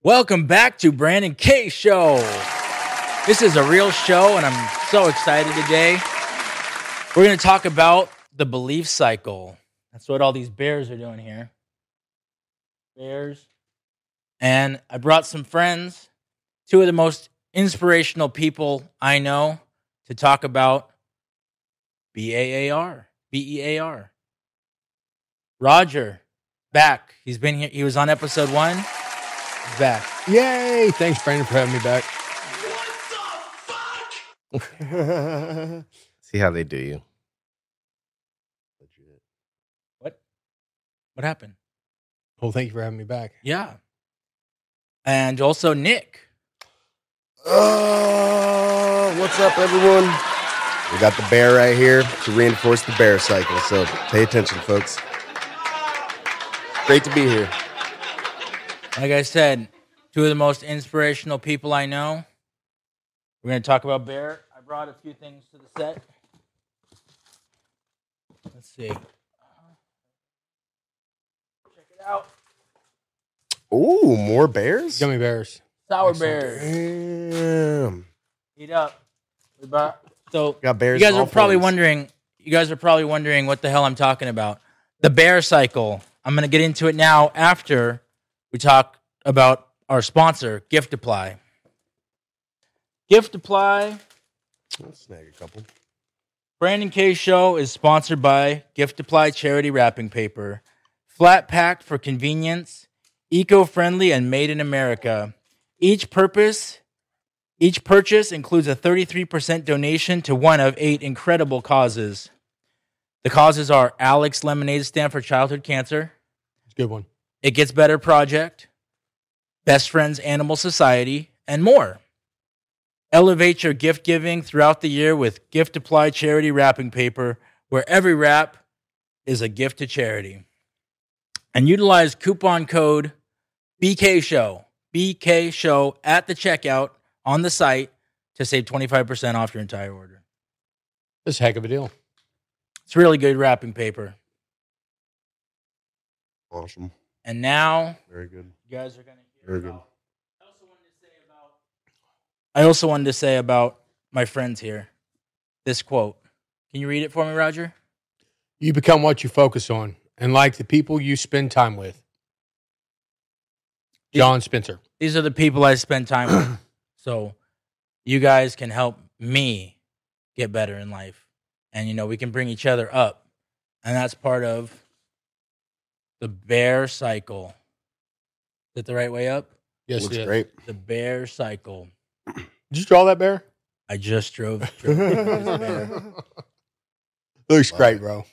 Welcome back to Brandon K Show. This is a real show, and I'm so excited today. We're going to talk about the belief cycle. That's what all these bears are doing here. Bears. And I brought some friends, two of the most inspirational people I know, to talk about B.E.A.R. B.E.A.R. Rodger, back. He's been here. He was on episode 1. He's back. Yay! Thanks, Brandon, for having me back. What the fuck? See how they do you. What happened? Well, thank you for having me back. Yeah. And also Nick. What's up, everyone? We got the bear right here to reinforce the bear cycle, so pay attention, folks. Great to be here. Like I said, two of the most inspirational people I know. We're going to talk about bear. I brought a few things to the set. Let's see. Check it out. Ooh, more bears? Gummy bears. Sour Excellent. bears. Damn. Eat up. We brought, so Got bears you guys in are all probably forms. wondering what the hell I'm talking about. The bear cycle. I'm going to get into it now after we talk about our sponsor, Gift Apply. Gift Apply. Let's snag a couple. Brandon K Show is sponsored by Gift Apply Charity Wrapping Paper. Flat packed for convenience, eco-friendly, and made in America. Each purchase includes a 33% donation to one of 8 incredible causes. The causes are Alex Lemonade Stand for Childhood Cancer, It's a good one. It Gets Better Project, Best Friends Animal Society, and more. Elevate your gift giving throughout the year with Gift Apply Charity Wrapping Paper, where every wrap is a gift to charity. And utilize coupon code BKSHOW at the checkout on the site to save 25% off your entire order. That's a heck of a deal. It's really good wrapping paper. Awesome. And now Very good. you guys are going to hear Very good. about... I also wanted to say about my friends here. This quote. Can you read it for me, Rodger? You become what you focus on, and like the people you spend time with. John Spencer. These are the people I spend time with. So you guys can help me get better in life. And, we can bring each other up. And that's part of the bear cycle. Is it the right way up? Yes, Looks it is. great. The bear cycle. Did you draw that bear? I just drove this bear. Looks Love great, it. bro.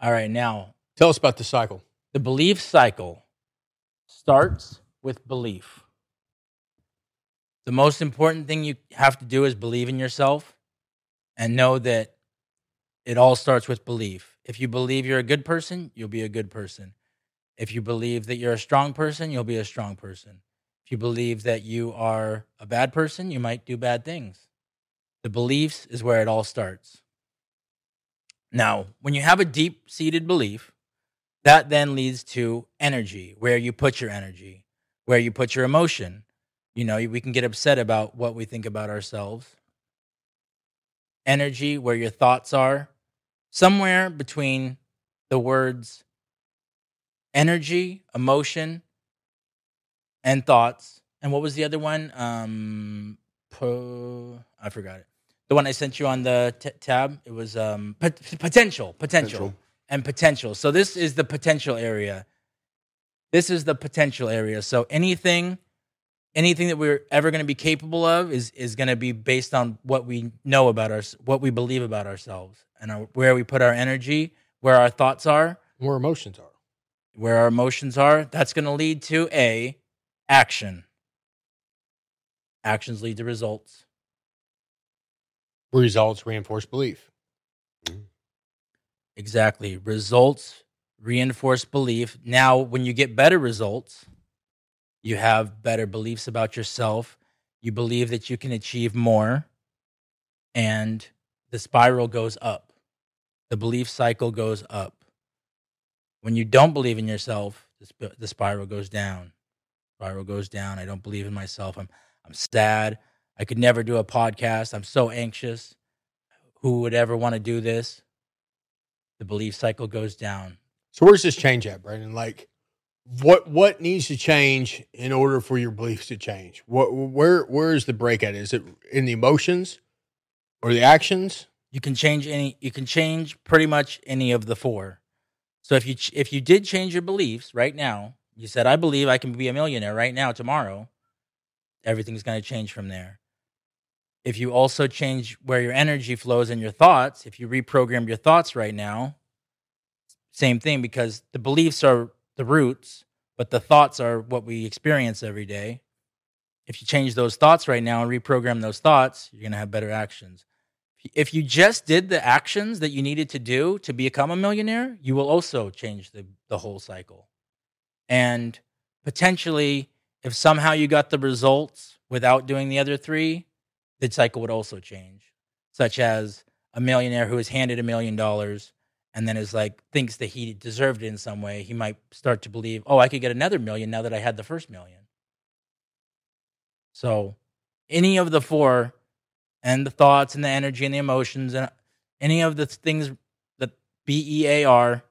All right, now, Tell us about the cycle. the belief cycle starts with belief. The most important thing you have to do is believe in yourself and know that it all starts with belief. If you believe you're a good person, you'll be a good person. If you believe that you're a strong person, you'll be a strong person. If you believe that you are a bad person, you might do bad things. The beliefs is where it all starts. Now, when you have a deep-seated belief, that then leads to energy, where you put your energy, where you put your emotion. We can get upset about what we think about ourselves. Energy, where your thoughts are. Somewhere between the words energy, emotion, and thoughts. And what was the other one? I forgot it. The one I sent you on the tab, it was potential, and potential. So this is the potential area. So anything that we're ever going to be capable of is going to be based on what we know about what we believe about ourselves, and where we put our energy, where our thoughts are, Where emotions are. where our emotions are. That's going to lead to action. Actions lead to results. Results reinforce belief. Exactly. Results reinforce belief. Now, when you get better results, you have better beliefs about yourself. You believe that you can achieve more, and the spiral goes up. The belief cycle goes up. When you don't believe in yourself, the spiral goes down. spiral goes down. I don't believe in myself. I'm sad. I could never do a podcast. I'm so anxious. Who would ever want to do this? The belief cycle goes down. So where's this change at, Brandon? Like, what needs to change in order for your beliefs to change? Where is the break at? Is it in the emotions or the actions? You can change pretty much any of the four. So if you did change your beliefs right now, you said, I believe I can be a millionaire right now, tomorrow, everything's going to change from there. If you also change where your energy flows and your thoughts, if you reprogram your thoughts right now, same thing, because the beliefs are the roots, but the thoughts are what we experience every day. If you change those thoughts right now and reprogram those thoughts, you're going to have better actions. If you just did the actions that you needed to do to become a millionaire, you will also change the whole cycle. And potentially, if somehow you got the results without doing the other three, the cycle would also change. Such as a millionaire who is handed $1 million and then is like, thinks that he deserved it in some way. He might start to believe, oh, I could get another $1 million now that I had the first $1 million. So any of the four, and the thoughts and the energy and the emotions and any of the things that B.E.A.R.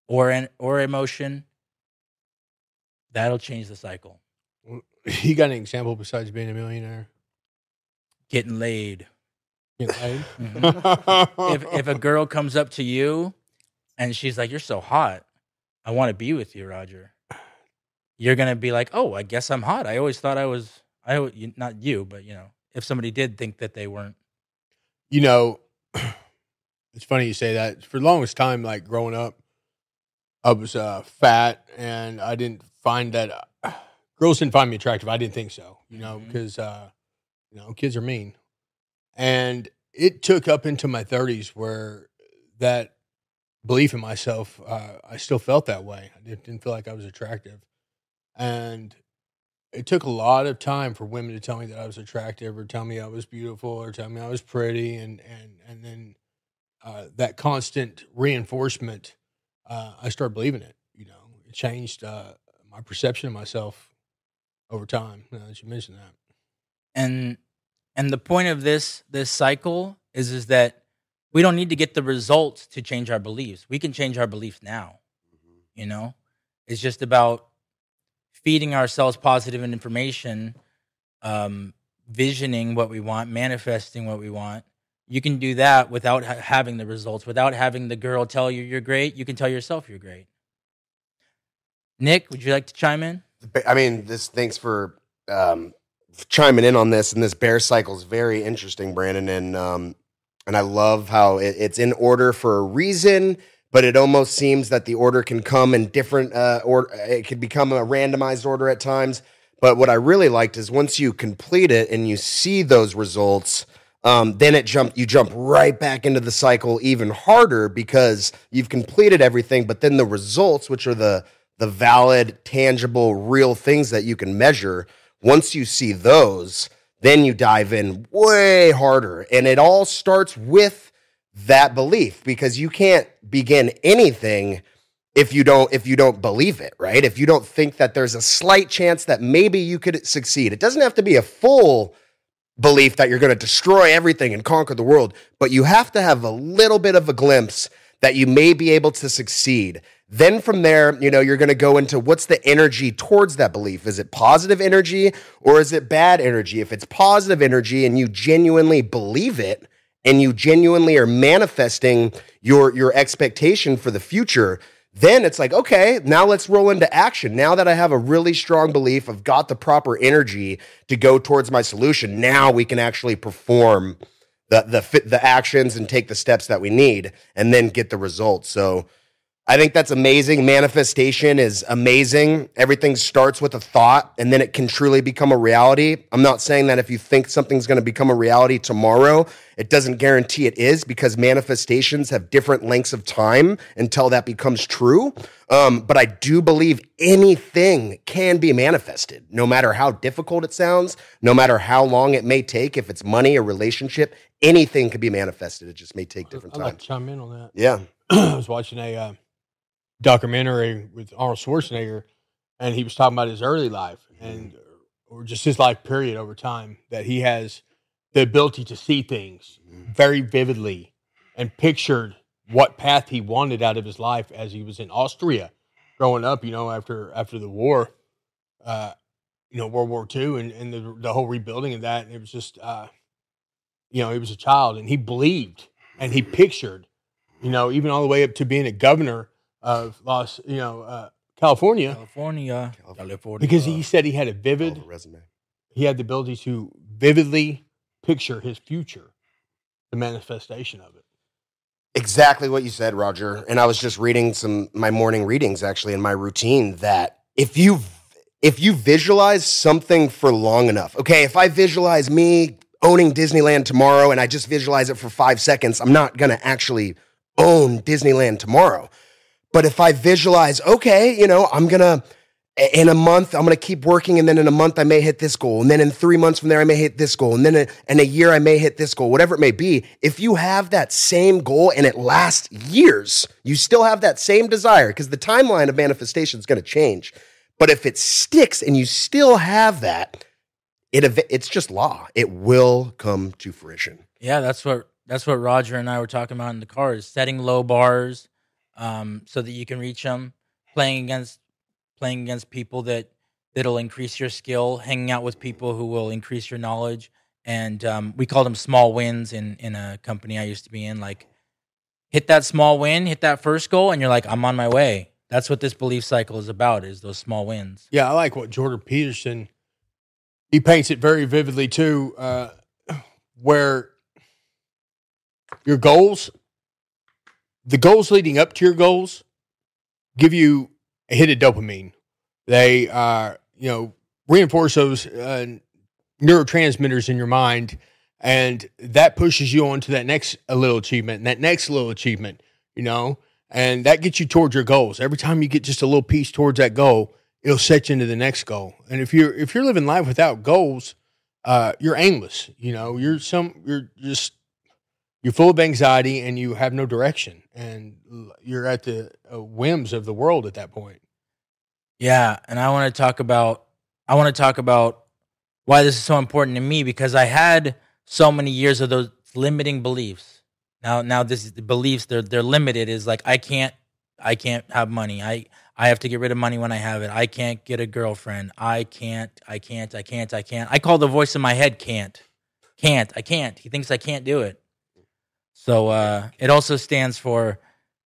or emotion, that'll change the cycle. You got an example besides being a millionaire? Getting laid. Getting laid? Mm-hmm. if a girl comes up to you and she's like, you're so hot, I want to be with you, Rodger. You're going to be like, oh, I guess I'm hot. I always thought not you, but if somebody did think that they weren't. It's funny you say that. For the longest time, like growing up, I was fat, and I didn't find that girls didn't find me attractive. I didn't think so, because kids are mean. And it took up into my 30s where that belief in myself, I still felt that way. I didn't feel like I was attractive, and it took a lot of time for women to tell me that I was attractive, or tell me I was beautiful, or tell me I was pretty, and then that constant reinforcement, I started believing it. It changed my perception of myself over time. As you mentioned that, and the point of this cycle is that we don't need to get the results to change our beliefs. We can change our beliefs now. It's just about feeding ourselves positive information, visioning what we want, manifesting what we want. You can do that without having the results, without having the girl tell you you're great. You can tell yourself you're great. Nick, would you like to chime in? I mean, thanks for chiming in on this. And this bear cycle is very interesting, Brandon. And I love how it's in order for a reason, but it almost seems that the order can come in different, or it could become a randomized order at times. But what I really liked is once you complete it and you see those results, then you jump right back into the cycle even harder because you've completed everything. But then the results, which are the valid, tangible, real things that you can measure, once you see those, then you dive in way harder. And it all starts with that belief, because you can't begin anything if you don't believe it, right? If you don't think that there's a slight chance that maybe you could succeed. It doesn't have to be a full belief that you're going to destroy everything and conquer the world, but you have to have a little bit of a glimpse that you may be able to succeed. Then from there, you're going to go into what's the energy towards that belief. Is it positive energy or is it bad energy? If it's positive energy and you genuinely believe it, and you genuinely are manifesting your expectation for the future, then it's like, okay, now let's roll into action. Now that I have a really strong belief, I've got the proper energy to go towards my solution. Now we can actually perform the actions and take the steps that we need and then get the results. So I think that's amazing. Manifestation is amazing. Everything starts with a thought, and then it can truly become a reality. I'm not saying that if you think something's going to become a reality tomorrow, it doesn't guarantee it is, because manifestations have different lengths of time until that becomes true. But I do believe anything can be manifested, no matter how difficult it sounds, no matter how long it may take. If it's money or relationship, anything can be manifested. It just may take different time. I'd like to chime in on that. Yeah. I was watching a documentary with Arnold Schwarzenegger, and he was talking about his early life. and or just his life period over time, that he has the ability to see things very vividly and pictured what path he wanted out of his life as he was in Austria growing up, after the war, World War II and the whole rebuilding of that. And it was just, he was a child and he believed and he pictured, even all the way up to being a governor of California. California. Because he said he had a vivid resume. He had the ability to vividly picture his future, the manifestation of it. Exactly what you said, Rodger. And I was just reading my morning readings actually in my routine, that if you visualize something for long enough, okay, if I visualize me owning Disneyland tomorrow and I just visualize it for 5 seconds, I'm not going to actually own Disneyland tomorrow. But if I visualize, okay, in a month, I'm going to keep working, and then in a month, I may hit this goal. And then in 3 months from there, I may hit this goal. And then in a year, I may hit this goal, whatever it may be. If you have that same goal and it lasts years, you still have that same desire, because the timeline of manifestation is going to change. But if it sticks and you still have that, it's just law. It will come to fruition. Yeah, that's what Rodger and I were talking about in the car, is setting low bars so that you can reach them, playing against people that'll increase your skill, hanging out with people who will increase your knowledge. And we called them small wins in a company I used to be in. Like, hit that small win, hit that first goal, and you're like, I'm on my way. That's what this belief cycle is about, is those small wins. Yeah, I like what Jordan Peterson, he paints it very vividly too, where your goals, the goals leading up to your goals, give you a hit of dopamine. They reinforce those neurotransmitters in your mind, and that pushes you on to that next little achievement and that next little achievement, and that gets you towards your goals. Every time you get just a little piece towards that goal, it'll set you into the next goal. And if you're living life without goals, you're aimless. You're full of anxiety and you have no direction, and you're at the whims of the world at that point. Yeah, and I want to talk about why this is so important to me, because I had so many years of those limiting beliefs. Now this is the beliefs, they're limited, is like I can't have money. I have to get rid of money when I have it. I can't get a girlfriend. I can't. I call the voice in my head can't. I can't. He thinks I can't do it. So it also stands for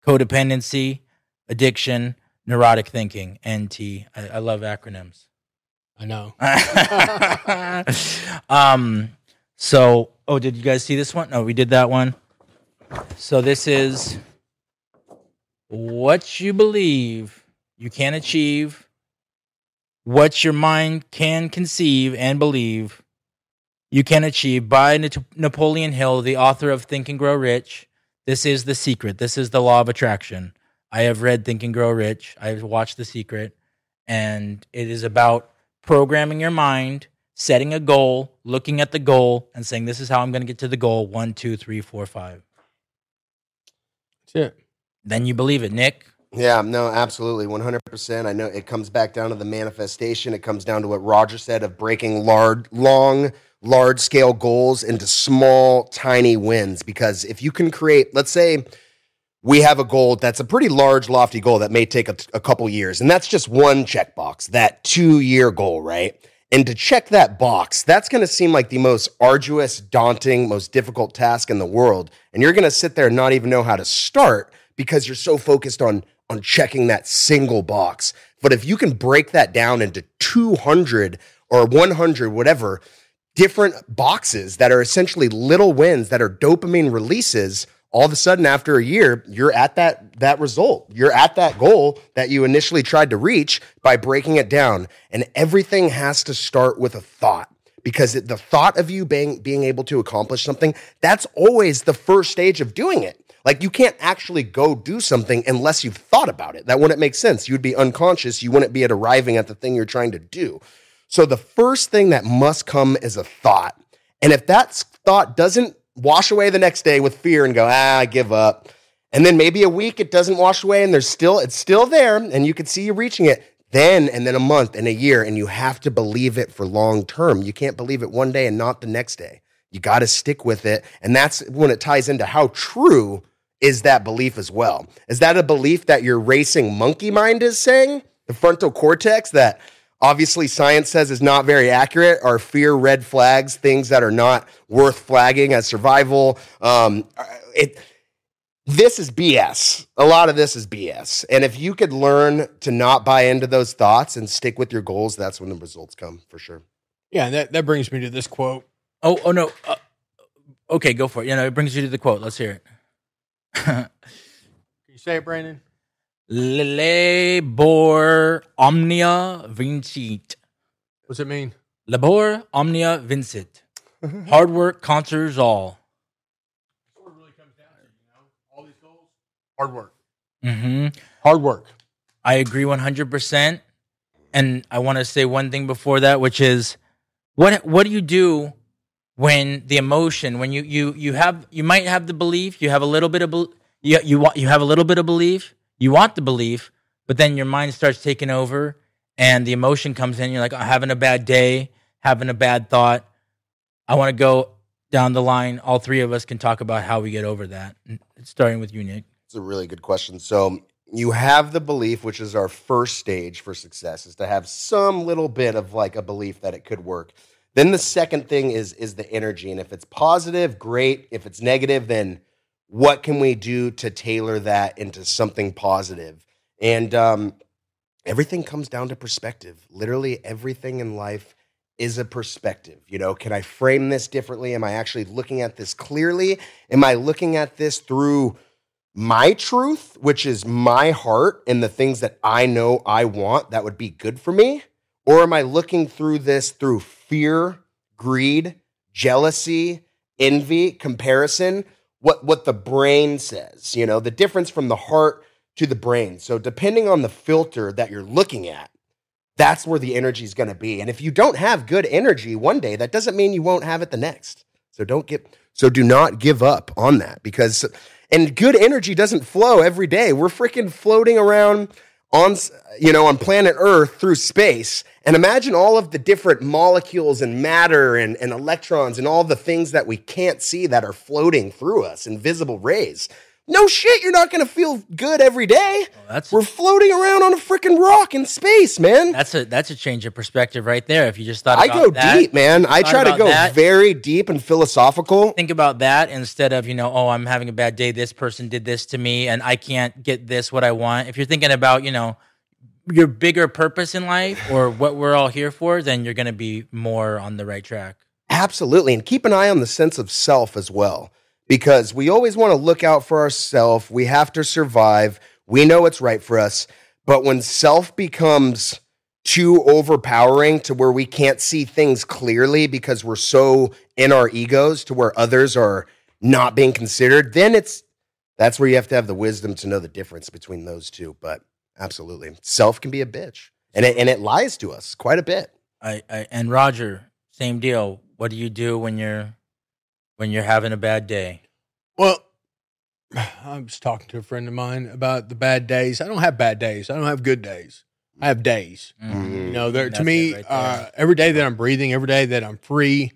codependency, addiction, neurotic thinking, NT. I love acronyms. I know. Did you guys see this one? No, we did that one. So this is what you believe you can achieve, what your mind can conceive and believe you can achieve, by Napoleon Hill, the author of Think and Grow Rich. This is the secret. This is the law of attraction. I have read Think and Grow Rich. I've watched The Secret, and it is about programming your mind, setting a goal, looking at the goal, and saying, this is how I'm going to get to the goal. 1, 2, 3, 4, 5. That's it. Then you believe it, Nick. Yeah, no, absolutely, 100%. I know it comes back down to the manifestation. It comes down to what Rodger said of breaking large-scale goals into small, tiny wins. Because if you can create, let's say we have a goal that's a pretty large, lofty goal that may take a couple years, and that's just one checkbox, that 2-year goal, right? And to check that box, that's going to seem like the most arduous, daunting, most difficult task in the world. And you're going to sit there and not even know how to start because you're so focused on checking that single box. But if you can break that down into 200 or 100, whatever, different boxes that are essentially little wins that are dopamine releases, all of a sudden after a year, you're at that result. You're at that goal that you initially tried to reach by breaking it down. And everything has to start with a thought, because the thought of you being able to accomplish something, that's always the first stage of doing it. Like, you can't actually go do something unless you've thought about it. That wouldn't make sense. You'd be unconscious. You wouldn't be at arriving at the thing you're trying to do. So the first thing that must come is a thought. And if that thought doesn't wash away the next day with fear and go, I give up, and then maybe a week it doesn't wash away and it's still there and you can see you reaching it, then and then a month and a year, and you have to believe it for long term. You can't believe it one day and not the next day. You got to stick with it. And that's when it ties into how true is that belief as well. Is that a belief that your racing monkey mind is saying? The frontal cortex that obviously science says is not very accurate, are fear red flags, things that are not worth flagging as survival. This is BS. A lot of this is BS. And if you could learn to not buy into those thoughts and stick with your goals, that's when the results come for sure. Yeah, and that brings me to this quote. Oh no. Okay, go for it. It brings you to the quote. Let's hear it. Can you say it, Brandon? Labor omnia vincit. What's it mean? Labor omnia vincit. Hard work conquers all. What it really comes down to, all these goals, hard work. Mm-hmm. Hard work. I agree 100%. And I want to say one thing before that, which is, what do you do when the emotion, when you might have the belief, you have a little bit of you have a little bit of belief, you want the belief, but then your mind starts taking over and the emotion comes in. You're like, I'm having a bad day, having a bad thought. I want to go down the line. All three of us can talk about how we get over that. Starting with you, Nick. It's a really good question. So you have the belief, which is our first stage for success, is to have some little bit of like a belief that it could work. Then the second thing is the energy. And if it's positive, great. If it's negative, then what can we do to tailor that into something positive? And everything comes down to perspective. Literally everything in life is a perspective. Can I frame this differently? Am I actually looking at this clearly? Am I looking at this through my truth, which is my heart and the things that I know I want that would be good for me? Or am I looking through this through fear, greed, jealousy, envy, comparison, what the brain says, the difference from the heart to the brain. So depending on the filter that you're looking at, that's where the energy is going to be. And if you don't have good energy one day, that doesn't mean you won't have it the next. So do not give up on that, and good energy doesn't flow every day. We're freaking floating around on planet Earth through space. And imagine all of the different molecules and matter and electrons and all the things that we can't see that are floating through us, invisible rays. No shit, you're not going to feel good every day. We're floating around on a freaking rock in space, man. That's a change of perspective right there. If you just thought about that. I go deep, man. I try to go very deep and philosophical. Think about that instead of, I'm having a bad day. This person did this to me and I can't get this, what I want. If you're thinking about, your bigger purpose in life or what we're all here for, then you're going to be more on the right track. Absolutely. And keep an eye on the sense of self as well. Because we always want to look out for ourselves. We have to survive. We know what's right for us. But when self becomes too overpowering to where we can't see things clearly because we're so in our egos to where others are not being considered, then that's where you have to have the wisdom to know the difference between those two. But absolutely, self can be a bitch. And it lies to us quite a bit. And Rodger, same deal. What do you do when you're having a bad day? Well, I was talking to a friend of mine about the bad days. I don't have bad days. I don't have good days. I have days. Mm-hmm. To me, right every day that I'm breathing, every day that I'm free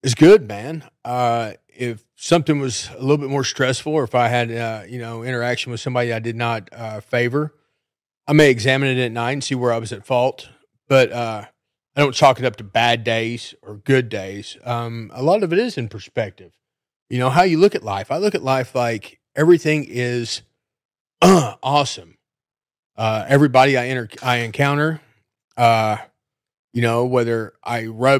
is good, man. If something was a little bit more stressful, or if I had, interaction with somebody I did not favor, I may examine it at night and see where I was at fault. But I don't chalk it up to bad days or good days. A lot of it is in perspective. How you look at life. I look at life like everything is awesome. Everybody I encounter, whether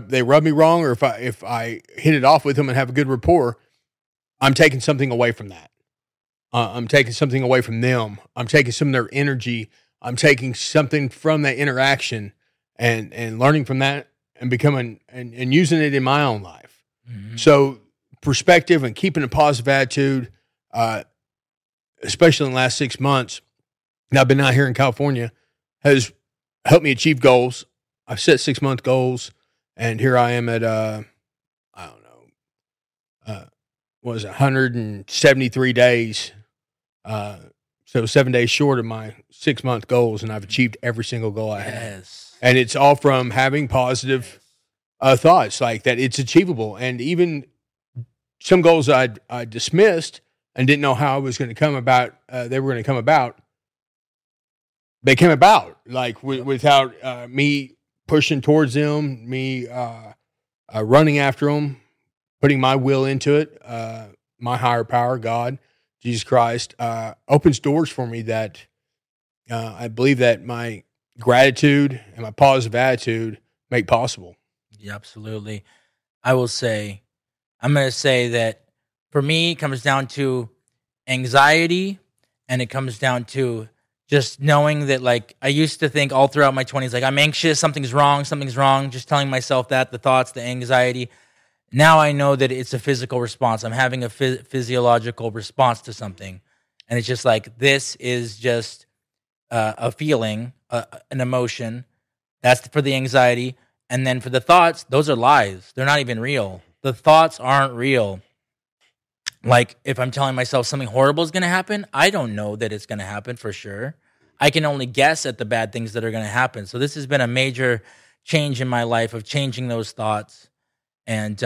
they rub me wrong or if I hit it off with them and have a good rapport, I'm taking something away from that. I'm taking something away from them. I'm taking some of their energy. I'm taking something from that interaction and learning from that and becoming and using it in my own life. Mm-hmm. So perspective and keeping a positive attitude, especially in the last 6 months, and I've been out here in California, has helped me achieve goals. I've set 6-month goals, and here I am at, 173 days So 7 days short of my 6-month goals, and I've achieved every single goal I had. Yes. And it's all from having positive thoughts like that it's achievable. And even some goals I dismissed and didn't know how I was going to come about, they were going to come about. They came about like without me pushing towards them, me running after them, putting my will into it. My higher power, God, Jesus Christ, opens doors for me that I believe that my gratitude and my positive attitude make possible. Yeah, absolutely. I'm going to say that for me, it comes down to anxiety, and it comes down to just knowing that, like, I used to think all throughout my 20s, like, I'm anxious, something's wrong, just telling myself that, the thoughts, the anxiety. Now I know that it's a physical response. I'm having a physiological response to something. And it's just like, this is just a feeling, an emotion. That's for the anxiety. And then for the thoughts, those are lies. They're not even real. The thoughts aren't real. Like, if I'm telling myself something horrible is going to happen, I don't know that it's going to happen for sure. I can only guess at the bad things that are going to happen. So this has been a major change in my life of changing those thoughts. And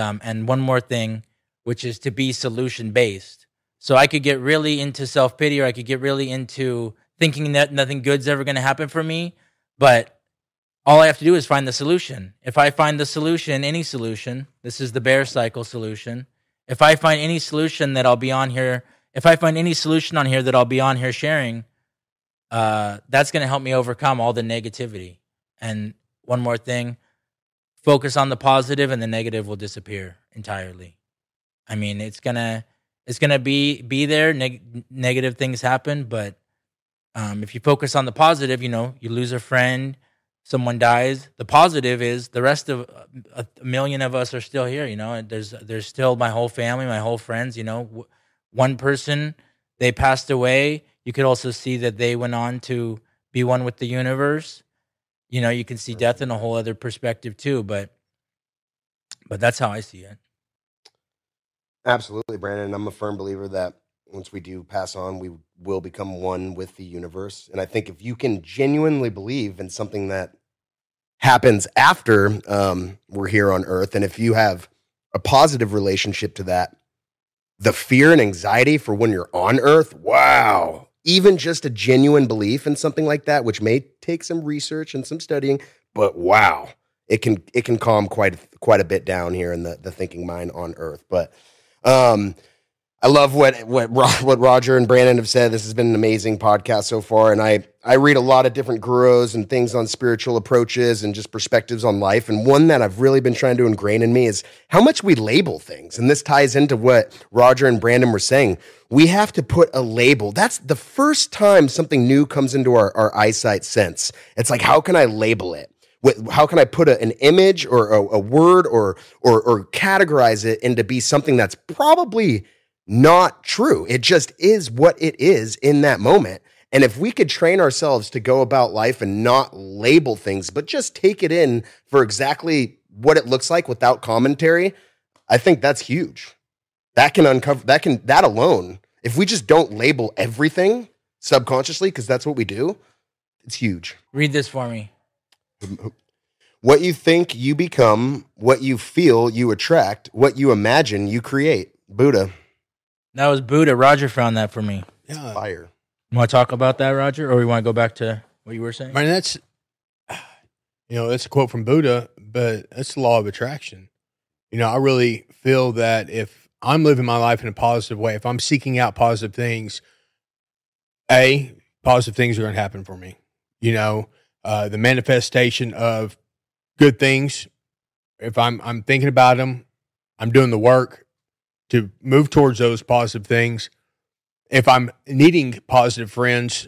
one more thing, which is to be solution-based. So I could get really into self-pity, or I could get really into thinking that nothing good's ever going to happen for me. But all I have to do is find the solution. If I find the solution, any solution, this is the B.E.A.R cycle solution. If I find any solution that I'll be on here, if I find any solution on here that I'll be on here sharing, that's going to help me overcome all the negativity. And one more thing, focus on the positive, and the negative will disappear entirely. I mean, it's gonna be there. Negative things happen, but if you focus on the positive, you lose a friend, someone dies. The positive is the rest of a million of us are still here. And there's still my whole family, my whole friends. One person, they passed away. You could also see that they went on to be one with the universe. You can see death in a whole other perspective too, but that's how I see it. Absolutely, Brandon. I'm a firm believer that once we do pass on, we will become one with the universe. And I think if you can genuinely believe in something that happens after we're here on Earth, and if you have a positive relationship to that, the fear and anxiety for when you're on Earth, wow. Even just a genuine belief in something like that, which may take some research and some studying, but wow, it can calm quite a bit down here in the thinking mind on Earth. But I love what Rodger and Brandon have said. This has been an amazing podcast so far, and I read a lot of different gurus and things on spiritual approaches and just perspectives on life. And one that I've really been trying to ingrain in me is how much we label things. And this ties into what Rodger and Brandon were saying. We have to put a label. That's the first time something new comes into our eyesight sense. It's like, how can I label it? How can I put an image or a word or categorize it into be something that's probably not true? It just is what it is in that moment. And if we could train ourselves to go about life and not label things, but just take it in for exactly what it looks like without commentary, I think that's huge. That alone, if we just don't label everything subconsciously, because that's what we do, it's huge. Read this for me. What you think, you become. What you feel, you attract. What you imagine, you create. Buddha. That was Buddha. Rodger found that for me. Yeah. Fire. You want to talk about that, Rodger, or you want to go back to what you were saying? I mean, that's a quote from Buddha, but that's the law of attraction. I really feel that if I'm living my life in a positive way, if I'm seeking out positive things, positive things are going to happen for me. The manifestation of good things, if I'm thinking about them, I'm doing the work to move towards those positive things. If I'm needing positive friends,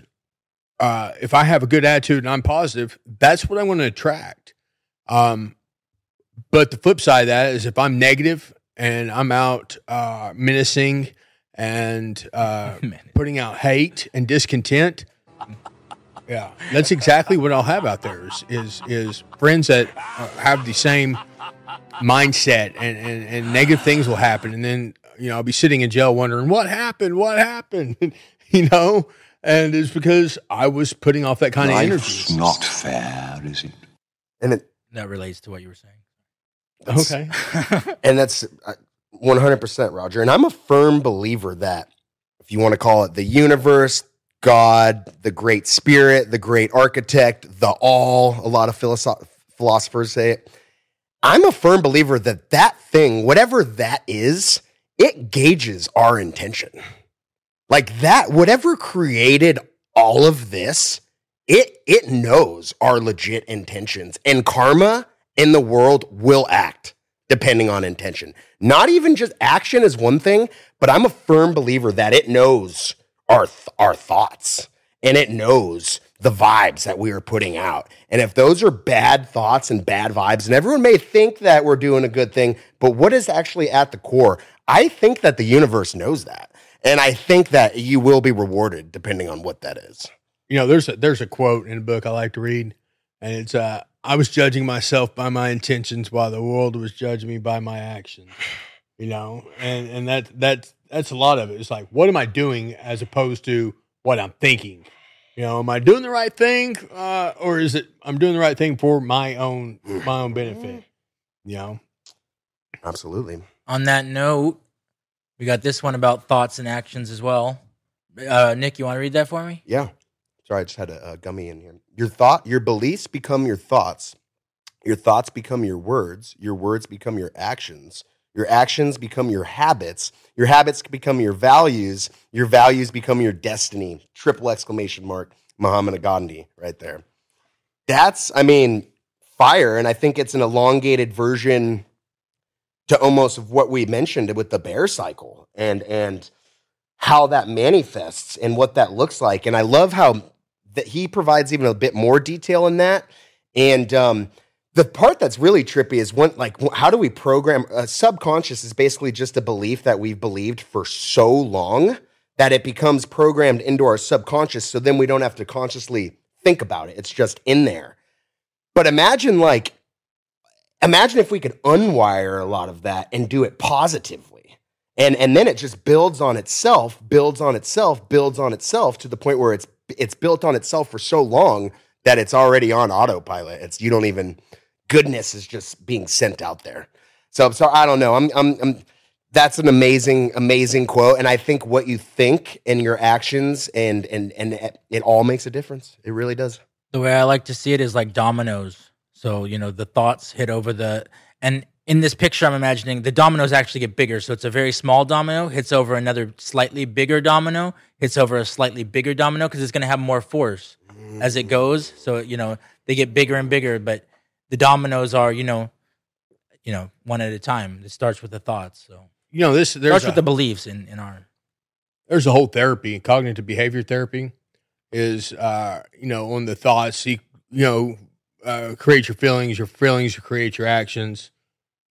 if I have a good attitude and I'm positive, that's what I want to attract. But the flip side of that is if I'm negative and I'm out menacing and putting out hate and discontent, yeah, that's exactly what I'll have out there is friends that have the same mindset, and negative things will happen. And then, I'll be sitting in jail wondering what happened. And it's because I was putting off that kind of energy. Life's not fair, is it? And That relates to what you were saying. Okay. and that's 100% Roger. And I'm a firm believer that if you want to call it the universe, God, the great spirit, the great architect, the all, a lot of philosophers say it. I'm a firm believer that that thing, whatever that is, it gauges our intention. Like that, whatever created all of this, it knows our legit intentions. And karma in the world will act depending on intention. Not even just action is one thing, but I'm a firm believer that it knows our thoughts and it knows the vibes that we are putting out. And if those are bad thoughts and bad vibes, and everyone may think that we're doing a good thing, but what is actually at the core? I think that the universe knows that. And I think that you will be rewarded depending on what that is. You know, there's a quote in a book I like to read, and it's I was judging myself by my intentions while the world was judging me by my actions. You know, and that's a lot of it. It's like, what am I doing as opposed to what I'm thinking? You know, am I doing the right thing, or is it I'm doing the right thing for my own benefit? You know, Absolutely. On that note, we got this one about thoughts and actions as well. Nick, you want to read that for me? Yeah. Sorry, I just had a gummy in here. Your beliefs become your thoughts become your words become your actions become your habits become your values become your destiny. Triple exclamation mark, Mahatma Gandhi right there. That's, I mean, fire, and I think it's an elongated version to almost of what we mentioned with the B.E.A.R cycle and how that manifests and what that looks like. And I love how that he provides even a bit more detail in that. And the part that's really trippy is how do we program? Subconscious is basically just a belief that we've believed for so long that it becomes programmed into our subconscious. So then we don't have to consciously think about it. It's just in there. But imagine if we could unwire a lot of that and do it positively. And then it just builds on itself to the point where it's built on itself for so long that it's already on autopilot. Goodness is just being sent out there. So I don't know. That's an amazing quote. And I think what you think and your actions and it all makes a difference. It really does. The way I like to see it is like dominoes. So, you know, the thoughts hit over and in this picture, I'm imagining the dominoes actually get bigger. So it's a very small domino, hits over another slightly bigger domino, hits over a slightly bigger domino because it's going to have more force as it goes. So, you know, they get bigger and bigger, but the dominoes are, you know, one at a time. It starts with the thoughts. So, you know, starts with the beliefs in our. There's a whole therapy, cognitive behavior therapy is, on the thoughts, create your feelings create your actions.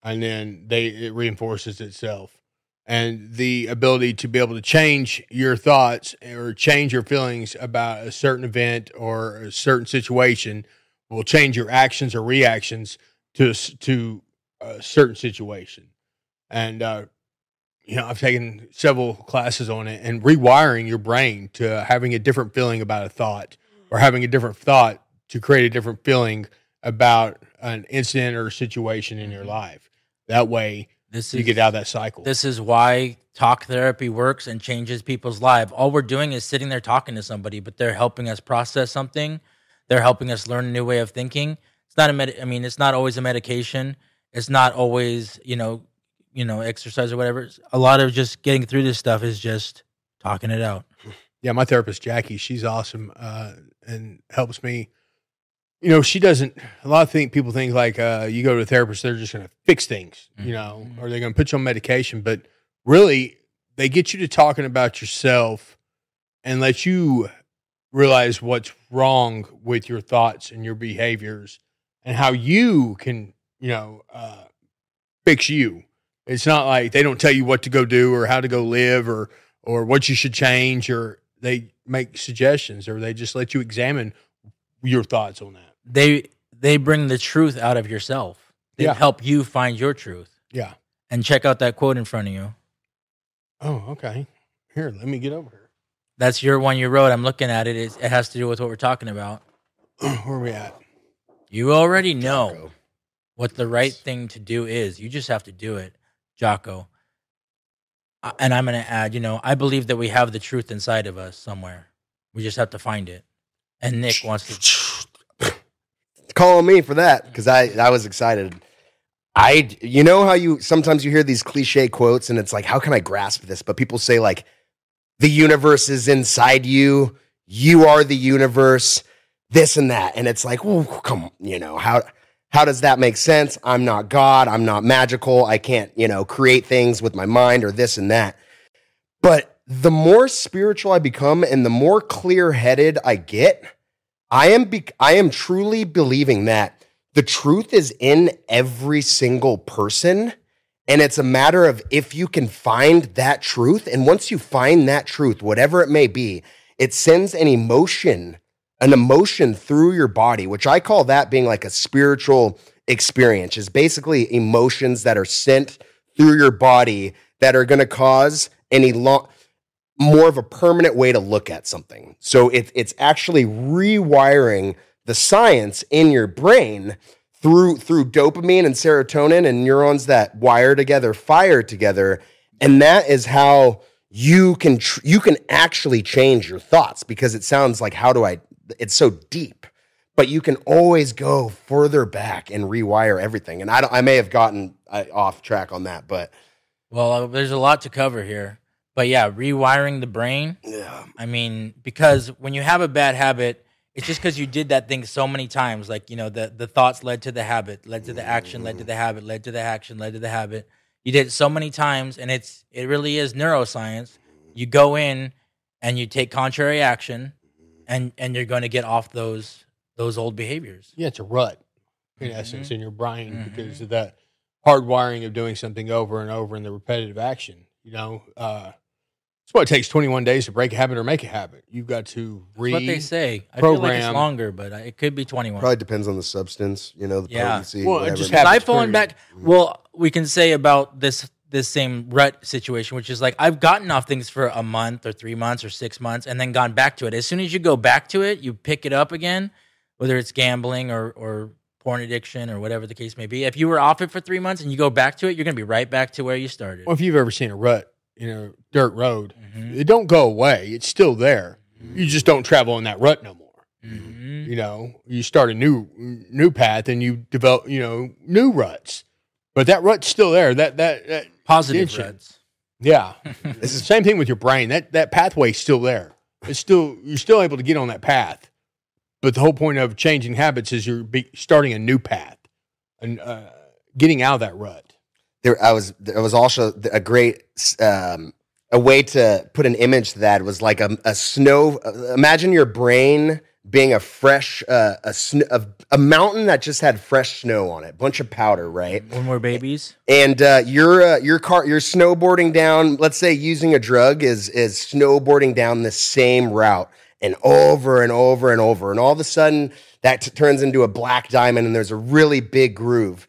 And then it reinforces itself. And the ability to be able to change your thoughts or change your feelings about a certain event or a certain situation will change your actions or reactions to a certain situation. And, I've taken several classes on it, and rewiring your brain to having a different feeling about a thought or having a different thought to create a different feeling about an incident or situation in your life. That way, you get out of that cycle. This is why talk therapy works and changes people's lives. All we're doing is sitting there talking to somebody, but they're helping us process something. They're helping us learn a new way of thinking. It's not it's not always a medication. It's not always, exercise or whatever. A lot of just getting through this stuff is just talking it out. Yeah, my therapist, Jackie, she's awesome and helps me. You know, she doesn't. A lot of people think like you go to a therapist, they're just going to fix things, or they're going to put you on medication. But really, they get you to talking about yourself and let you realize what's wrong with your thoughts and your behaviors and how you can, fix you. It's not like they don't tell you what to go do or how to go live or what you should change, or they make suggestions, or they just let you examine your thoughts on that. They bring the truth out of yourself. They help you find your truth. Yeah. And check out that quote in front of you. Oh, okay. Here, let me get over here. That's your one you wrote. I'm looking at it. It has to do with what we're talking about. Where are we at? You already know Jocko. what the right thing to do is. You just have to do it, Jocko. And I'm going to add, I believe that we have the truth inside of us somewhere. We just have to find it. And Nick wants to. Call on me for that because I was excited. You know how sometimes you hear these cliche quotes and it's like, how can I grasp this? But people say like, the universe is inside you. You are the universe, this and that. And it's like, well, come on, how does that make sense? I'm not God. I'm not magical. I can't, create things with my mind or this and that. But the more spiritual I become and the more clear-headed I get, I am truly believing that the truth is in every single person. And it's a matter of if you can find that truth. And once you find that truth, whatever it may be, it sends an emotion through your body, which I call that being like a spiritual experience. Is basically emotions that are sent through your body that are going to cause more of a permanent way to look at something. So it's actually rewiring the science in your brain through dopamine and serotonin and neurons that wire together, fire together. And that is how you can actually change your thoughts, because it sounds like, it's so deep, but you can always go further back and rewire everything. And I may have gotten off track on that, but. Well, there's a lot to cover here. But yeah, rewiring the brain. Yeah. I mean, because when you have a bad habit, it's just because you did that thing so many times. Like, the thoughts led to the habit, led to the action, led to the habit, led to the action, led to the habit. You did it so many times, and it really is neuroscience. You go in and you take contrary action, and you're going to get off those old behaviors. Yeah, it's a rut, in essence, in your brain because of that hardwiring of doing something over and over and the repetitive action. That's why it takes 21 days to break a habit or make a habit. You've got to That's what they say. I feel like it's longer, but it could be 21. Probably depends on the substance, the potency. Well, it whatever. just I've fallen back. Well, we can say about this same rut situation, which is like I've gotten off things for a month or 3 months or 6 months and then gone back to it. As soon as you go back to it, you pick it up again, whether it's gambling or porn addiction or whatever the case may be. If you were off it for 3 months and you go back to it, you're going to be right back to where you started. Well, if you've ever seen a rut, dirt road, it don't go away. It's still there. You just don't travel in that rut no more. You start a new path and you develop, new ruts. But that rut's still there. That positive tension. ruts. Yeah. It's the same thing with your brain. That pathway's still there. You're still able to get on that path. But the whole point of changing habits is you're starting a new path and getting out of that rut. There was also a great a way to put an image to that was like a snow. Imagine your brain being a fresh a mountain that just had fresh snow on it, bunch of powder, right? When we're babies, and you're snowboarding down. Let's say using a drug is snowboarding down the same route and over and over and over, and all of a sudden that turns into a black diamond, and there's a really big groove.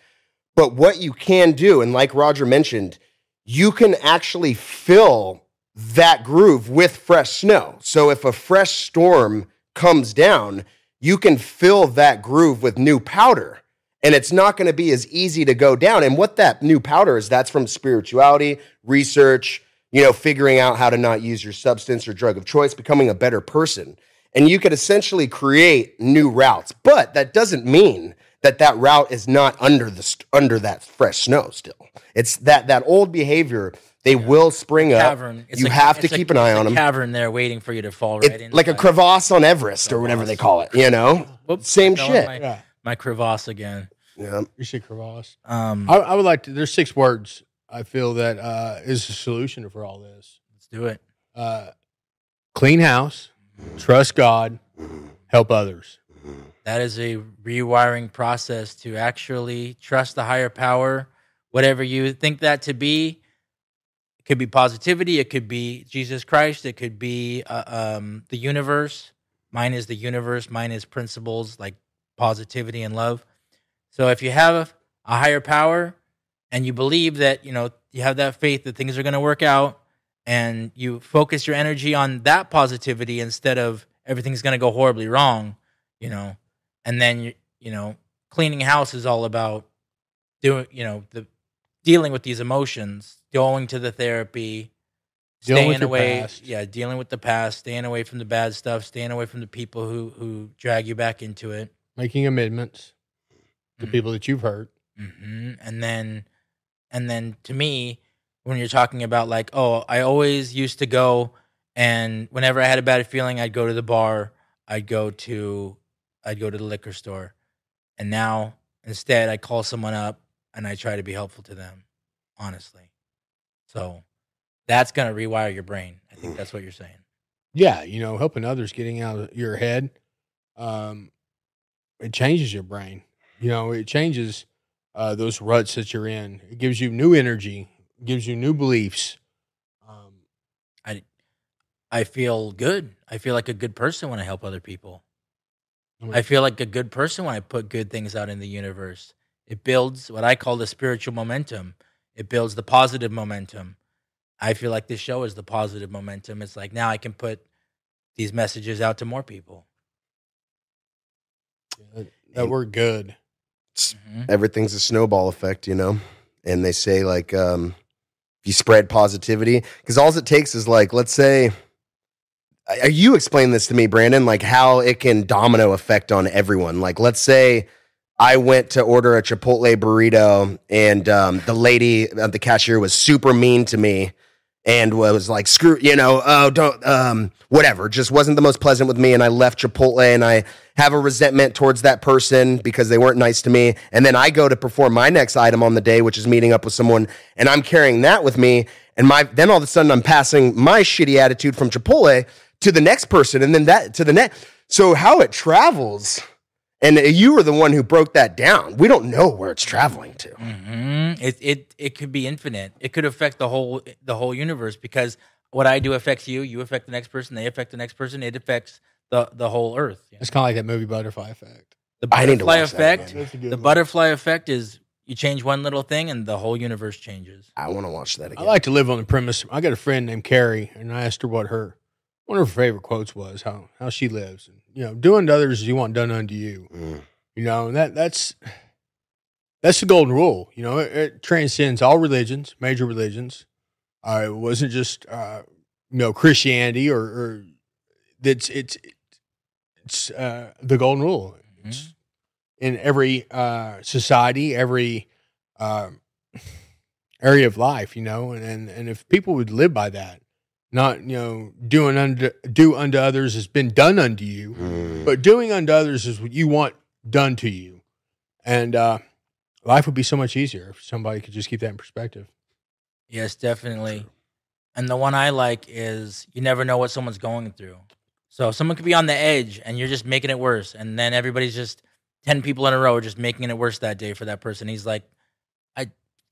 But what you can do, and like Rodger mentioned, you can actually fill that groove with fresh snow. So if a fresh storm comes down, you can fill that groove with new powder. And it's not going to be as easy to go down. And what that new powder is, that's from spirituality, research, figuring out how to not use your substance or drug of choice, becoming a better person. And you could essentially create new routes. But that doesn't mean that route is not under that fresh snow still. It's that old behavior, they will spring up. You have to keep an eye on them. Cavern there waiting for you to fall right in. Like a crevasse on Everest or whatever they call it, Whoops, Same shit. My crevasse again. Yeah. You say crevasse. I would like to, there's 6 words I feel that is a solution for all this. Let's do it. Clean house, trust God, help others. That is a rewiring process to actually trust the higher power, whatever you think that to be. It could be positivity. It could be Jesus Christ. It could be the universe. Mine is the universe. Mine is principles like positivity and love. So if you have a higher power and you believe that, you have that faith that things are going to work out, and you focus your energy on that positivity instead of everything's going to go horribly wrong, and then cleaning house is all about doing, the dealing with these emotions, going to the therapy, Dealing with staying your away, past. dealing with the past, staying away from the bad stuff, staying away from the people who drag you back into it, Making amendments to people that you've hurt. and then to me, when you're talking about like, oh, I always used to go, and whenever I had a bad feeling, I'd go to the bar, I'd go to the liquor store, and now instead I call someone up and I try to be helpful to them, honestly. So that's gonna rewire your brain. I think that's what you're saying. Yeah, helping others, getting out of your head, it changes your brain. It changes those ruts that you're in. It gives you new energy, gives you new beliefs. I feel good. I feel like a good person when I help other people. I feel like a good person when I put good things out in the universe. It builds what I call the spiritual momentum. It builds the positive momentum. I feel like this show is the positive momentum. It's like now I can put these messages out to more people. That we're good. Everything's a snowball effect, and they say like if you spread positivity, because all it takes is like, let's say, you explain this to me, Brandon, like how it can domino effect on everyone. Like, let's say I went to order a Chipotle burrito, and the lady at the cashier was super mean to me and was like, screw, don't, whatever, just wasn't the most pleasant with me. And I left Chipotle, and I have a resentment towards that person because they weren't nice to me. And then I go to perform my next item on the day, which is meeting up with someone, and I'm carrying that with me. And then all of a sudden I'm passing my shitty attitude from Chipotle to the next person, and then that to the next. So how it travels, and you were the one who broke that down. We don't know where it's traveling to. It could be infinite. It could affect the whole universe, because what I do affects you. You affect the next person. They affect the next person. It affects the whole earth. It's kind of like that movie Butterfly Effect. The butterfly effect. The The butterfly effect is you change one little thing and the whole universe changes. I want to watch that again. I like to live on the premise. I got a friend named Carrie, and I asked her what one of her favorite quotes was, how she lives. And, do unto others as you want done unto you. And that's the golden rule. It transcends all religions, major religions. It wasn't just Christianity or it's the golden rule. It's in every society, every area of life, and if people would live by that, not do unto others has been done unto you, but doing unto others is what you want done to you, and life would be so much easier if somebody could just keep that in perspective. Yes, definitely. And the one I like is you never know what someone's going through. So someone could be on the edge and you're just making it worse, and then everybody's just 10 people in a row are just making it worse that day for that person. He's like,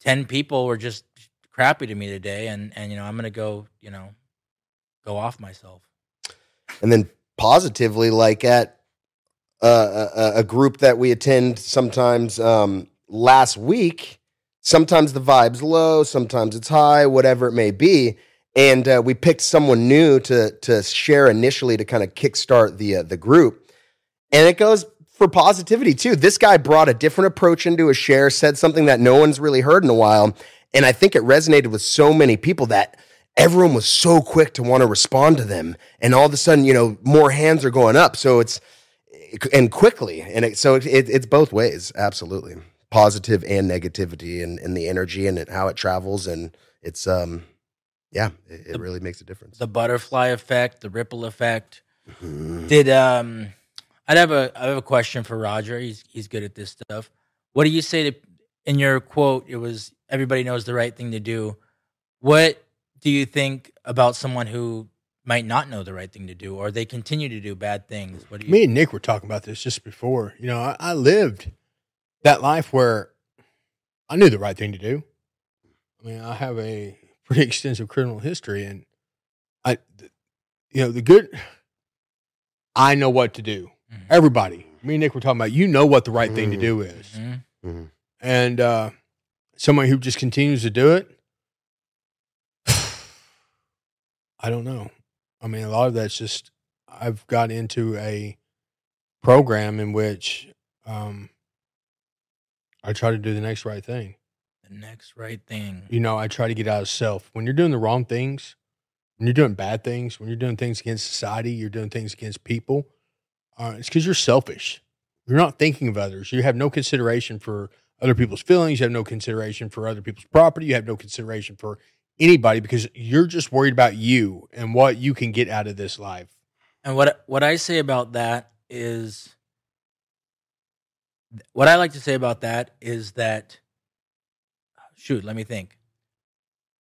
10 people were just crappy to me today, and I'm gonna go off myself. And then positively, like at a group that we attend sometimes last week, sometimes the vibe's low, sometimes it's high, whatever it may be. And we picked someone new to share initially to kind of kickstart the group. And it goes for positivity too. This guy brought a different approach into a share, said something that no one's really heard in a while. And I think it resonated with so many people that everyone was so quick to want to respond to them. And all of a sudden, more hands are going up. So and quickly. And it's both ways. Absolutely. Positive and negativity and the energy and how it travels. And it's, it really makes a difference. The butterfly effect, the ripple effect. I have a question for Rodger. He's good at this stuff. What do you say in your quote? It was everybody knows the right thing to do. What do you think about someone who might not know the right thing to do, or they continue to do bad things? Me and Nick were talking about this just before. I lived that life where I knew the right thing to do. I mean, I have a pretty extensive criminal history, and the good, I know what to do. Mm-hmm. Everybody, me and Nick were talking about, what the right thing to do is. Mm-hmm. And someone who just continues to do it, I don't know. I mean, a lot of that's just I've got into a program in which I try to do the next right thing. The next right thing. You know, I try to get out of self. When you're doing the wrong things, when you're doing bad things, when you're doing things against society, you're doing things against people, it's because you're selfish. You're not thinking of others. You have no consideration for other people's feelings. You have no consideration for other people's property. You have no consideration for anybody because you're just worried about you and what you can get out of this life. And what I say about that is, what I like to say about that is that, shoot, let me think.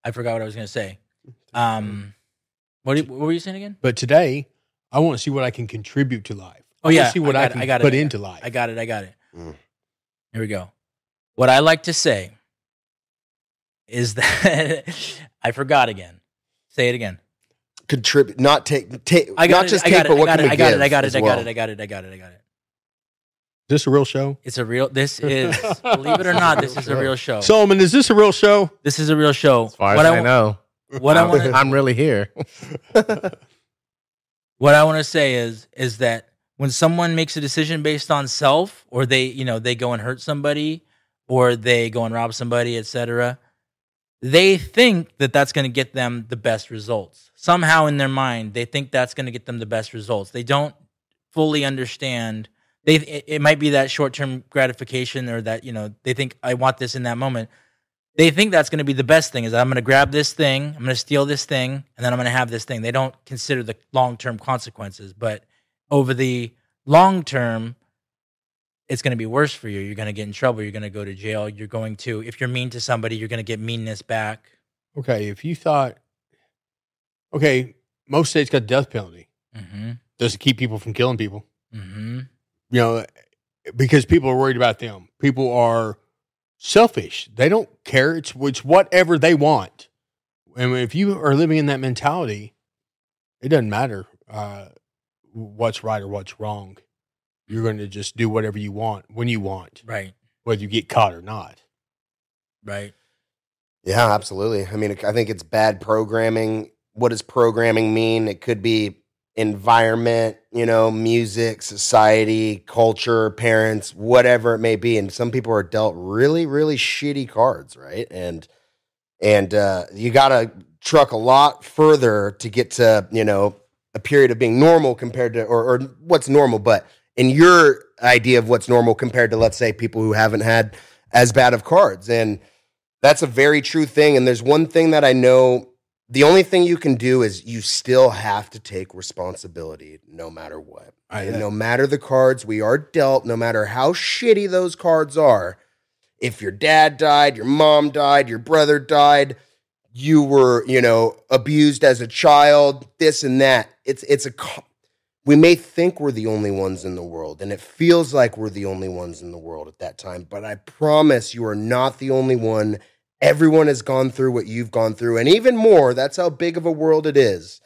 I forgot what I was going to say. What were you saying again? But today, I want to see what I can contribute to life. Oh, I want yeah. to see what I can put into life. I got it. Here we go. What I like to say is that I forgot again. Say it again. Contribute, not take. I got not it. just I take, got it. but what I can we got give it. I got it. as I got well? it. I got it. I got it. I got it. Is this a real show? It's a real. This is, believe it or not, this is a real show. Solomon, is this a real show? This is a real show. As far as I know. What I want to I'm really here. what I want to say is that when someone makes a decision based on self, or they go and hurt somebody, or they go and rob somebody, etc., they think that that's going to get them the best results. Somehow in their mind, they think that's going to get them the best results. They don't fully understand. It might be that short-term gratification, or that they think, I want this in that moment. They think that's going to be the best thing, is I'm going to grab this thing, I'm going to steal this thing, and then I'm going to have this thing. They don't consider the long-term consequences. But over the long term, it's going to be worse for you. You're going to get in trouble. You're going to go to jail. You're going to, if you're mean to somebody, you're going to get meanness back. Okay, if you thought, most states got the death penalty. Mm-hmm. Does it keep people from killing people? Mm-hmm. Because people are worried about them. People are selfish. They don't care. It's whatever they want. And if you are living in that mentality, it doesn't matter what's right or what's wrong. You're going to just do whatever you want when you want, Right. whether you get caught or not. Right. Yeah, absolutely. I mean, I think it's bad programming. What does programming mean? It could be environment, music, society, culture, parents, whatever it may be. And some people are dealt really, really shitty cards, right? And you got to truck a lot further to get to, a period of being normal compared to, or what's normal, but in your idea of what's normal compared to, let's say, people who haven't had as bad of cards. And that's a very true thing. And there's one thing that I know, the only thing you can do is you still have to take responsibility no matter what. And no matter the cards we are dealt, no matter how shitty those cards are, if your dad died, your mom died, your brother died, you were, abused as a child, this and that. We may think we're the only ones in the world, and it feels like we're the only ones in the world at that time, but I promise you are not the only one. Everyone has gone through what you've gone through, and even more. That's how big of a world it is.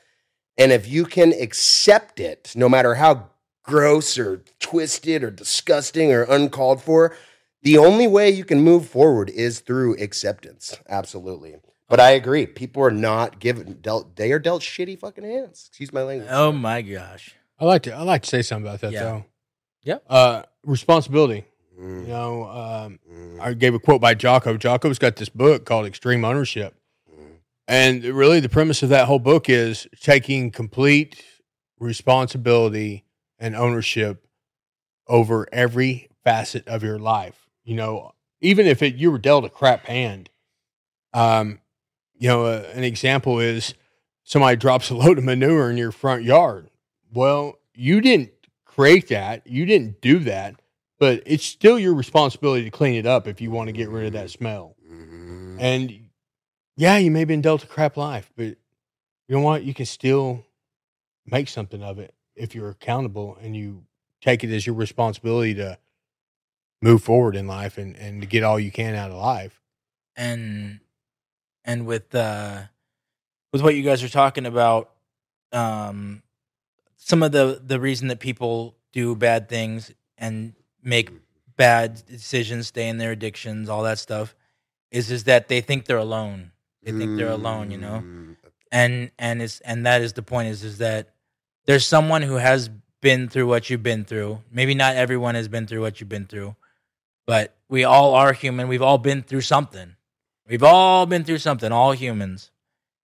And if you can accept it, no matter how gross or twisted or disgusting or uncalled for, the only way you can move forward is through acceptance. Absolutely. But I agree. People are not they are dealt shitty fucking hands. Excuse my language. Oh my gosh. I like to say something about that though. Yep. Responsibility. I gave a quote by Jocko. Jocko's got this book called Extreme Ownership. And really the premise of that whole book is taking complete responsibility and ownership over every facet of your life. Even if you were dealt a crap hand, an example is somebody drops a load of manure in your front yard. Well, you didn't create that. You didn't do that, but it's still your responsibility to clean it up if you want to get rid of that smell. And yeah, you may have been dealt a crap life, but you know what? You can still make something of it if you're accountable and you take it as your responsibility to move forward in life and to get all you can out of life. And with what you guys are talking about, some of the reason that people do bad things and make bad decisions, stay in their addictions, all that stuff, is that they think they're alone. They think they're alone, and that is the point is that there's someone who has been through what you've been through. Maybe not everyone has been through what you've been through, but we all are human. We've all been through something. All humans.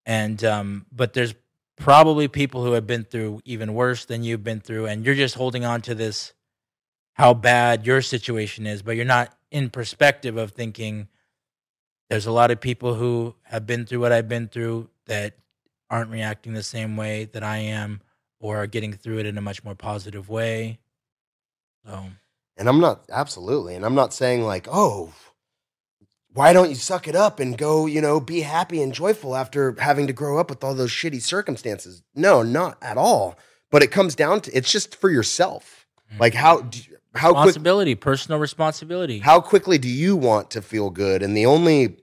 And but there's probably people who have been through even worse than you've been through, and you're just holding on to this how bad your situation is, but you're not in perspective of thinking there's a lot of people who have been through what I've been through that aren't reacting the same way that I am, or are getting through it in a much more positive way. So, And I'm not saying like, oh, why don't you suck it up and go, be happy and joyful after having to grow up with all those shitty circumstances? No, not at all. But it comes down to, it's just for yourself. Like personal responsibility. How quickly do you want to feel good? And the only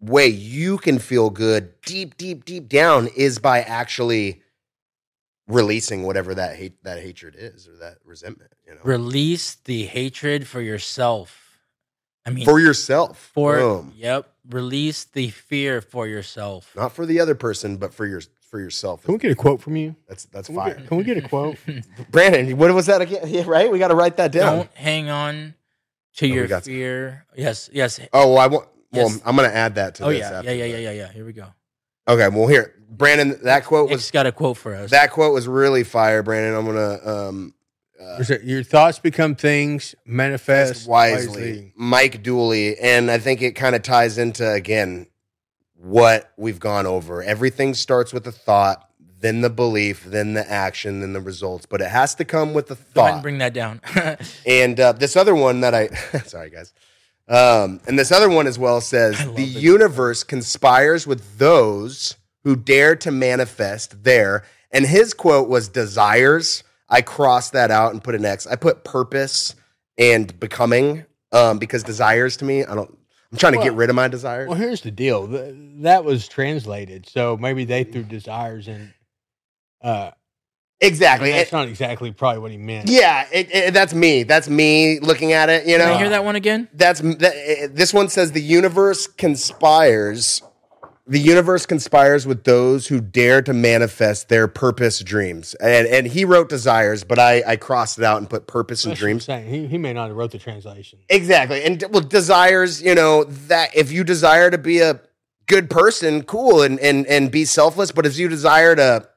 way you can feel good deep, deep, deep down is by actually releasing whatever that hatred is, or that resentment. Release the hatred for yourself. I mean, for yourself. Boom. Yep. Release the fear for yourself. Not for the other person, but for yourself. Can we get a quote from you? That's fire. Can we get a quote? Brandon, what was that again? Yeah, right? We got to write that down. Don't hang on to your fear. Yes. Oh, I'm going to add that to this. Yeah. Here we go. Okay, well, here, Brandon, that quote was... Nick's got a quote for us. That quote was really fire, Brandon. I'm going to... your thoughts become things, manifest wisely. Mike Dooley. And I think it kind of ties into, again, what we've gone over. Everything starts with a thought, then the belief, then the action, then the results. But it has to come with the thought. Go ahead and bring that down. And this other one that I... Sorry, guys. And this other one as well says, the universe conspires with those who dare to manifest their... And his quote was desires. I crossed that out and put an X. I put purpose and becoming because desires to me, I'm trying to get rid of my desires. Well, here's the deal. That was translated, so maybe they threw desires in. Exactly. That's not exactly probably what he meant. Yeah, that's me. That's me looking at it. Can I hear that one again? This one says the universe conspires. The universe conspires with those who dare to manifest their purpose dreams. And he wrote desires, but I crossed it out and put purpose and dreams. He may not have wrote the translation. Exactly. And well, desires, that if you desire to be a good person, cool, and be selfless, but if you desire to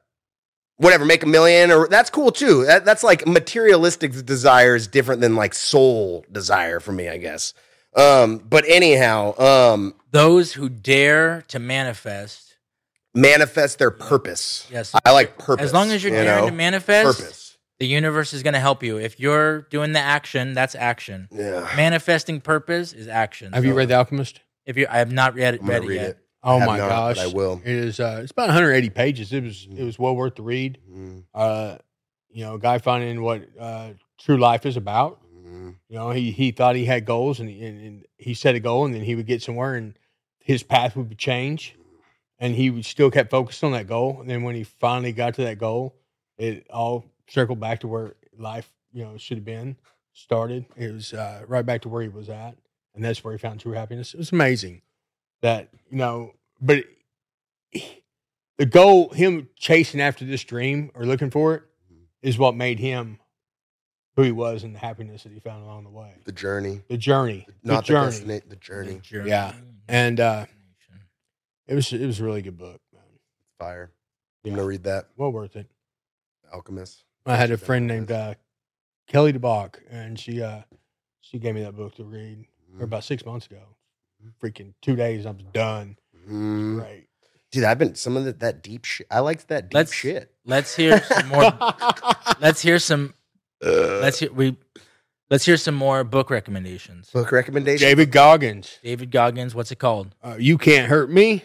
make $1 million, or that's cool too. That's like materialistic desire is different than like soul desire for me, I guess. But anyhow, those who dare to manifest their purpose. Yes, I like purpose. As long as you're daring to manifest, purpose. The universe is going to help you. If you're doing the action, that's action. Yeah. Manifesting purpose is action. Have you read The Alchemist? I have not read it yet. Oh my gosh, I will. It is. It's about 180 pages. It was well worth the read. A guy finding what true life is about. He thought he had goals, and he set a goal, and then he would get somewhere, and his path would change, and he still kept focused on that goal. And then when he finally got to that goal, it all circled back to where life, should have been started. It was right back to where he was at, and that's where he found true happiness. It was amazing that but the goal, him chasing after this dream or looking for it, is what made him who he was and the happiness that he found along the way. The journey. Not the destination. The journey. Yeah. And it was a really good book, man. Fire. I'm going to read that. Well worth it. Alchemist. I had a friend named Kelly DeBach, and she gave me that book to read about 6 months ago. Freaking 2 days, I was done. Right. Dude, I've been some of that deep shit. I liked that deep shit. Let's hear some more. Let's hear some more book recommendations. David Goggins. What's it called? You Can't Hurt Me.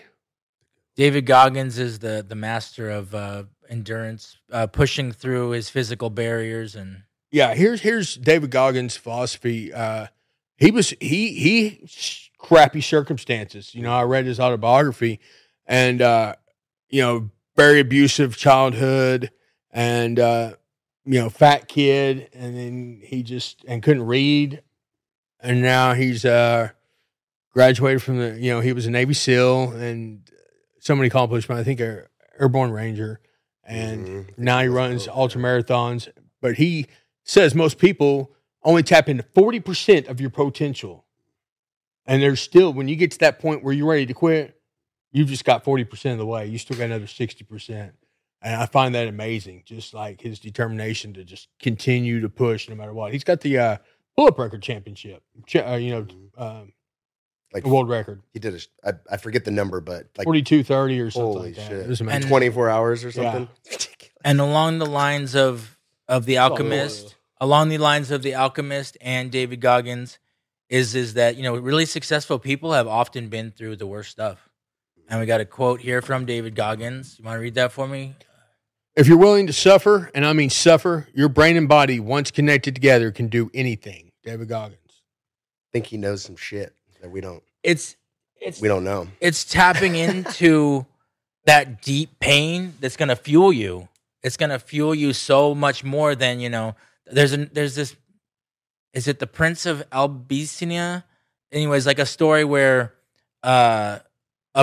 David Goggins is the master of endurance, pushing through his physical barriers. And yeah, here's David Goggins' philosophy. He crappy circumstances. I read his autobiography, and very abusive childhood, and fat kid, and then he couldn't read, and now he's graduated from he was a Navy SEAL, and so many accomplishments. I think airborne ranger, and Mm-hmm. now he runs ultra marathons. But he says most people only tap into 40% of your potential, and there's still, when you get to that point where you're ready to quit, you've just got 40% of the way. You still got another 60%. And I find that amazing, just like his determination to just continue to push no matter what. He's got the pull-up record championship, Like the world record, he did I forget the number, but like 42:30 or something holy like that. shit, It was amazing. And- 24 hours or something. Ridiculous. And along the lines of The Alchemist, and David Goggins, is that, you know, really successful people have often been through the worst stuff. And we got a quote here from David Goggins. You want to read that for me? If you're willing to suffer, and I mean suffer, your brain and body, once connected together, can do anything. David Goggins. I think he knows some shit that we don't know. It's tapping into that deep pain that's going to fuel you. It's going to fuel you so much more than, you know, there's this, is it the Prince of Abyssinia? Anyways, like a story where a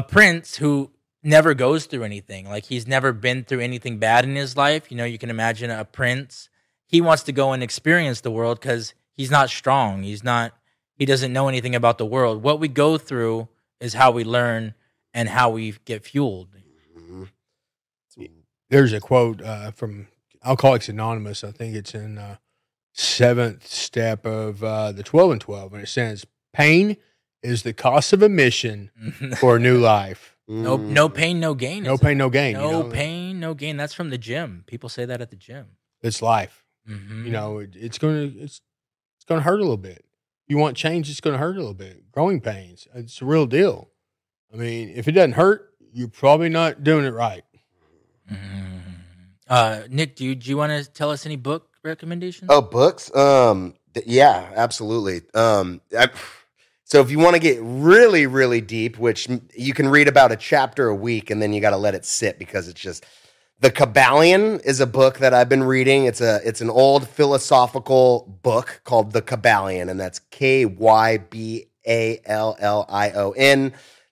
prince who never goes through anything, like he's never been through anything bad in his life. You know, you can imagine a prince. He wants to go and experience the world because he's not strong. He doesn't know anything about the world. What we go through is how we learn and how we get fueled. Mm-hmm. There's a quote from Alcoholics Anonymous. I think it's in seventh step of the 12 and 12. And it says, pain is the cost of admission for a new life. No pain, no gain. No pain, no gain. No pain, no gain. That's from the gym. People say that at the gym. It's life. Mm-hmm. You know, it's gonna hurt a little bit. You want change, it's gonna hurt a little bit. Growing pains, it's a real deal. I mean, if it doesn't hurt, you're probably not doing it right. Mm-hmm. Nick, do you want to tell us any book recommendations? Oh, books? Yeah, absolutely. So if you want to get really, really deep, which you can read about a chapter a week, and then you got to let it sit because it's just The Kabbalion is a book that I've been reading. It's an old philosophical book called The Kabbalion, and that's Kybalion.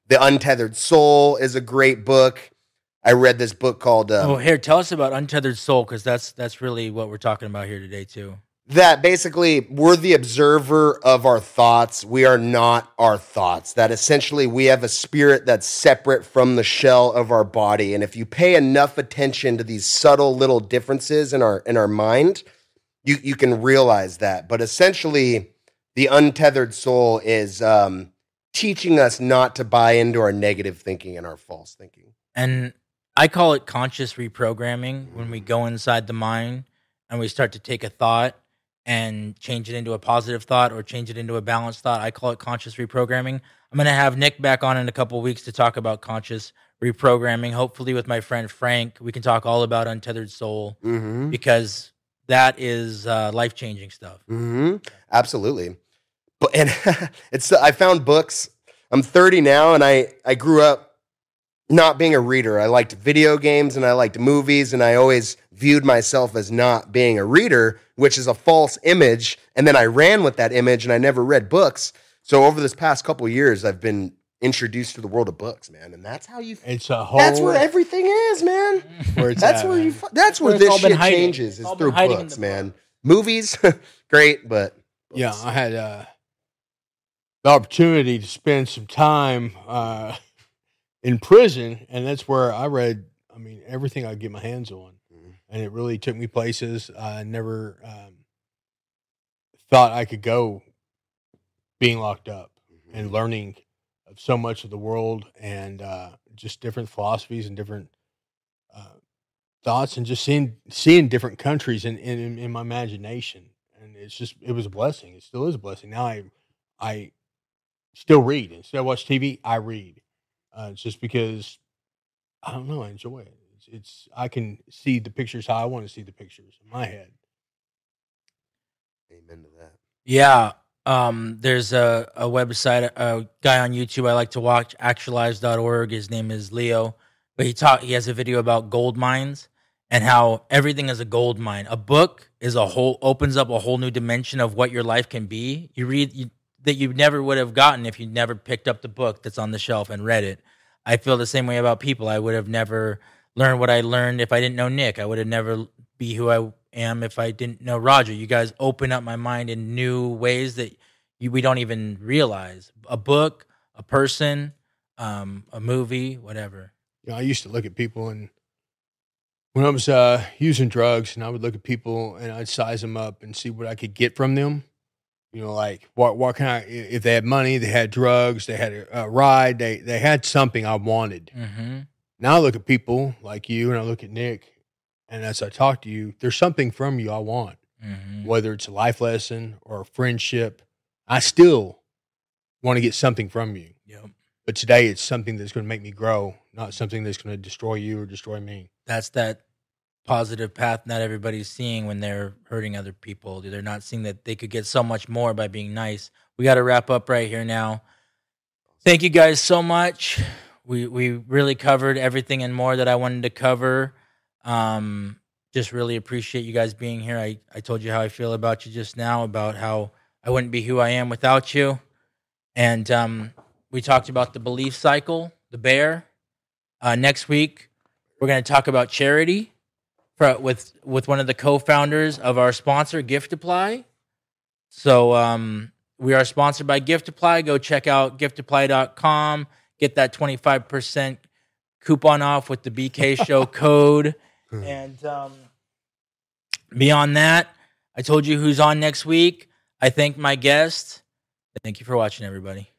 The Untethered Soul is a great book. I read this book called here, tell us about Untethered Soul, because that's really what we're talking about here today too. That basically we're the observer of our thoughts. We are not our thoughts. That essentially we have a spirit that's separate from the shell of our body. And if you pay enough attention to these subtle little differences in our mind, you can realize that. But essentially, the untethered soul is teaching us not to buy into our negative thinking and our false thinking. And I call it conscious reprogramming, when we go inside the mind and we start to take a thought and change it into a positive thought or change it into a balanced thought. I call it conscious reprogramming. I'm going to have Nick back on in a couple of weeks to talk about conscious reprogramming. Hopefully with my friend Frank, we can talk all about Untethered Soul, because that is life-changing stuff. Mm-hmm. Absolutely. But I found books. I'm 30 now, and I grew up not being a reader. I liked video games and I liked movies, and I always viewed myself as not being a reader, which is a false image. And then I ran with that image and I never read books. So over this past couple of years, I've been introduced to the world of books, man. And that's how you. It's a whole. That's where everything is, man. That's where this shit changes. Is through books, man. Movies, great, but books. Yeah, I had the opportunity to spend some time in prison, and that's where I read, I mean, everything I could get my hands on. And it really took me places I never thought I could go, being locked up and learning of so much of the world, and just different philosophies and different thoughts, and just seeing different countries in my imagination. And it was a blessing. It still is a blessing. Now I still read. Instead of watch TV, I read. It's just because, I don't know, I enjoy it. I can see the pictures how I want to see the pictures in my head. Amen to that. Yeah. There's a website, a guy on YouTube I like to watch, actualize.org. His name is Leo. But he has a video about gold mines and how everything is a gold mine. A book opens up a whole new dimension of what your life can be. You read that you never would have gotten if you never picked up the book that's on the shelf and read it. I feel the same way about people. I would have never learn what I learned. If I didn't know Nick, I would have never be who I am if I didn't know Rodger. You guys open up my mind in new ways that we don't even realize. A book, a person, a movie, whatever. You know, I used to look at people, and when I was using drugs, and I would look at people and I'd size them up and see what I could get from them. You know, like what can I? If they had money, they had drugs, they had a ride, they had something I wanted. Mm-hmm. Now I look at people like you, and I look at Nick, and as I talk to you, there's something from you I want, whether it's a life lesson or a friendship. I still want to get something from you. Yep. But today it's something that's going to make me grow, not something that's going to destroy you or destroy me. That's that positive path not everybody's seeing when they're hurting other people. They're not seeing that they could get so much more by being nice. We got to wrap up right here now. Thank you guys so much. We really covered everything and more that I wanted to cover. Just really appreciate you guys being here. I told you how I feel about you just now, about how I wouldn't be who I am without you. And we talked about the belief cycle, the B.E.A.R. Next week, we're going to talk about charity with one of the co-founders of our sponsor, Gift Apply. So we are sponsored by Gift Apply. Go check out giftapply.com. Get that 25% coupon off with the BK Show code. And beyond that, I told you who's on next week. I thank my guest. Thank you for watching, everybody.